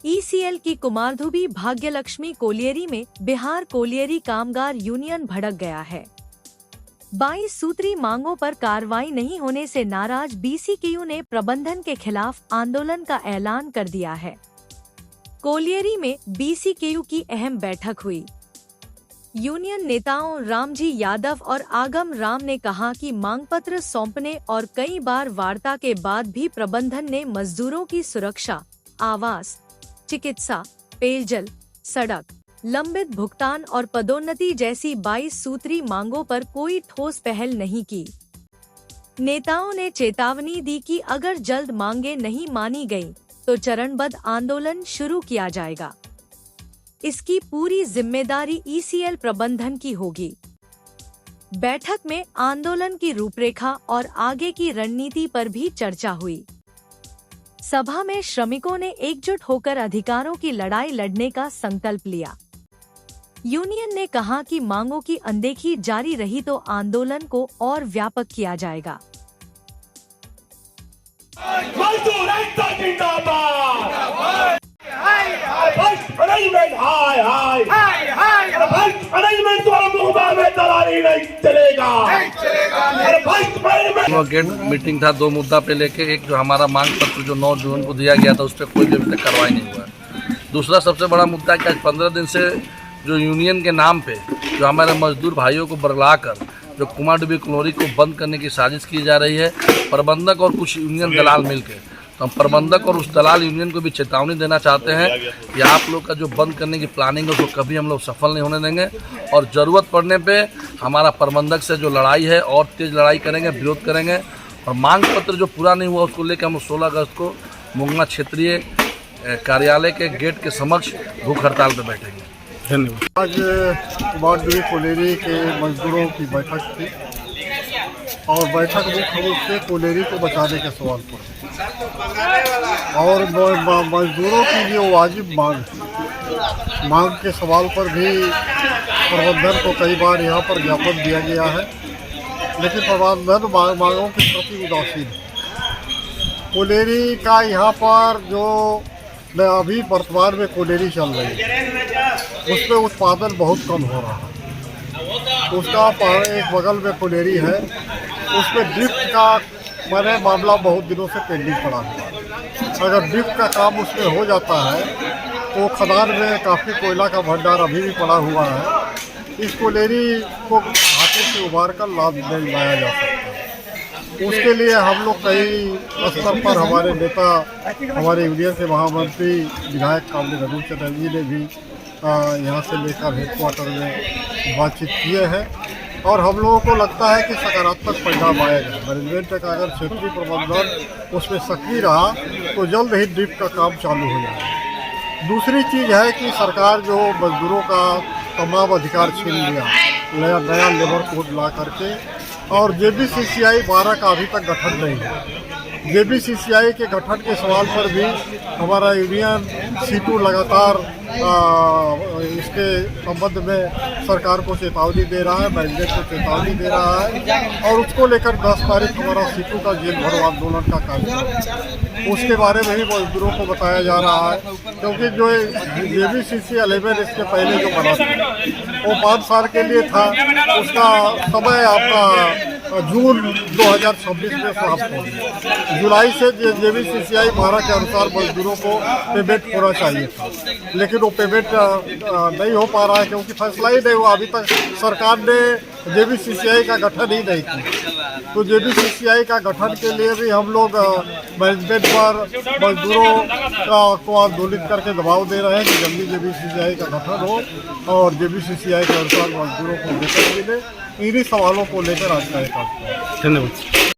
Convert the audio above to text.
ECL की Kumardhubi Bhagyalakshmi colliery में Bihar colliery कामगार यूनियन भड़क गया है। 22 सूत्री मांगों पर कार्रवाई नहीं होने से नाराज बीसीकेयू ने प्रबंधन के खिलाफ आंदोलन का ऐलान कर दिया है। कोलियरी में बीसीकेयू की अहम बैठक हुई। यूनियन नेताओं रामजी यादव और आगम राम ने कहा कि मांग पत्र सौंपने और कई बार वार्ता के बाद भी प्रबंधन ने मजदूरों की सुरक्षा, आवास, चिकित्सा, पेयजल, सड़क, लंबित भुगतान और पदोन्नति जैसी 22 सूत्री मांगों पर कोई ठोस पहल नहीं की। नेताओं ने चेतावनी दी कि अगर जल्द मांगे नहीं मानी गई तो चरणबद्ध आंदोलन शुरू किया जाएगा। इसकी पूरी जिम्मेदारी ईसीएल प्रबंधन की होगी। बैठक में आंदोलन की रूपरेखा और आगे की रणनीति पर भी चर्चा हुई। सभा में श्रमिकों ने एकजुट होकर अधिकारों की लड़ाई लड़ने का संकल्प लिया। यूनियन ने कहा कि मांगों की अनदेखी जारी रही तो आंदोलन को और व्यापक किया जाएगा। गेट मीटिंग था, 2 मुद्दा पे लेके, एक जो हमारा मांग पत्र जो 9 जून को दिया गया था उस पर कोई भी अभी तक कार्रवाई नहीं हुआ। दूसरा सबसे बड़ा मुद्दा है कि आज 15 दिन से जो यूनियन के नाम पे जो हमारे मजदूर भाइयों को बरला कर जो कुमारडुबी कोलियरी को बंद करने की साजिश की जा रही है, प्रबंधक और कुछ यूनियन दलाल मिलकर। तो हम प्रबंधक और उस दलाल यूनियन को भी चेतावनी देना चाहते हैं कि आप लोग का जो बंद करने की प्लानिंग है उसको कभी हम लोग सफल नहीं होने देंगे और ज़रूरत पड़ने पे हमारा प्रबंधक से जो लड़ाई है और तेज़ लड़ाई करेंगे, विरोध करेंगे। और मांग पत्र जो पूरा नहीं हुआ उसको लेकर हम 16 अगस्त को मुंगना क्षेत्रीय कार्यालय के गेट के समक्ष भूख हड़ताल पर बैठेंगे। धन्यवाद। आज कुमारडुबी कोलियरी के मजदूरों की बैठक थी और बैठक मुख्य रूप से कोलियरी को बचाने के सवाल पर और मजदूरों की जो वाजिब मांग के सवाल पर भी प्रबंधन को कई बार यहाँ पर ज्ञापन दिया गया है, लेकिन प्रबंधन मांगों के प्रति उदासीन है। कोलियरी का यहाँ पर जो अभी वर्तमान में कोलियरी चल रही है उसमें उत्पादन बहुत कम हो रहा है। उसका एक बगल में कोलियरी है, उसमें ड्रिफ्ट का मामला बहुत दिनों से पेंडिंग पड़ा हुआ है। अगर ड्रिफ्ट का काम उसमें हो जाता है तो खदान में काफ़ी कोयला का भंडार अभी भी पड़ा हुआ है। इस कोलियरी को घाटे से उबार कर लाभ लाया जा सकता है। उसके लिए हम लोग कई स्तर पर हमारे नेता, हमारे यूनियन के महामंत्री विधायक कामरेड रघु चटर्जी ने भी यहाँ से लेकर हेडक्वार्टर में बातचीत किए हैं और हम लोगों को लगता है कि सकारात्मक परिणाम आएगा। मैनेजमेंट का अगर क्षेत्रीय प्रबंधन उसमें सक्रिय रहा तो जल्द ही ड्रिफ्ट का काम चालू हो जाएगा। दूसरी चीज़ है कि सरकार जो मजदूरों का तमाम अधिकार छीन लिया, नया लेबर कोड ला करके, और जेबीसीसीआई 12 का अभी तक गठन नहीं है। जेबीसीसीआई के गठन के सवाल पर भी हमारा यूनियन सीटू लगातार इसके संबंध में सरकार को चेतावनी दे रहा है, मैनेजमेंट को चेतावनी दे रहा है और उसको लेकर 10 तारीख हमारा सीटू का जेल भरो आंदोलन का कार्यक्रम, उसके बारे में भी मजदूरों को बताया जा रहा है। क्योंकि जो जेबीसीसी 11 इसके पहले जो बना था वो 5 साल के लिए था, उसका समय आपका जून 2026 में समाप्त हो गया। जुलाई से जेबीसीसीआई 12 के अनुसार मजदूरों को पेमेंट होना चाहिए था, लेकिन वो पेमेंट नहीं हो पा रहा है क्योंकि फैसला ही नहीं हुआ। अभी तक सरकार ने जेबीसीसीआई का गठन ही नहीं किया। तो जेबीसीसीआई का गठन के लिए भी हम लोग मैनेजमेंट पर मजदूरों को आंदोलित करके दबाव दे रहे हैं कि जल्दी जेबीसीसीआई का गठन हो और जेबीसीसीआई के अनुसार मजदूरों को वेतन मिले। इन्हीं सवालों को लेकर आज का एक धन्यवाद।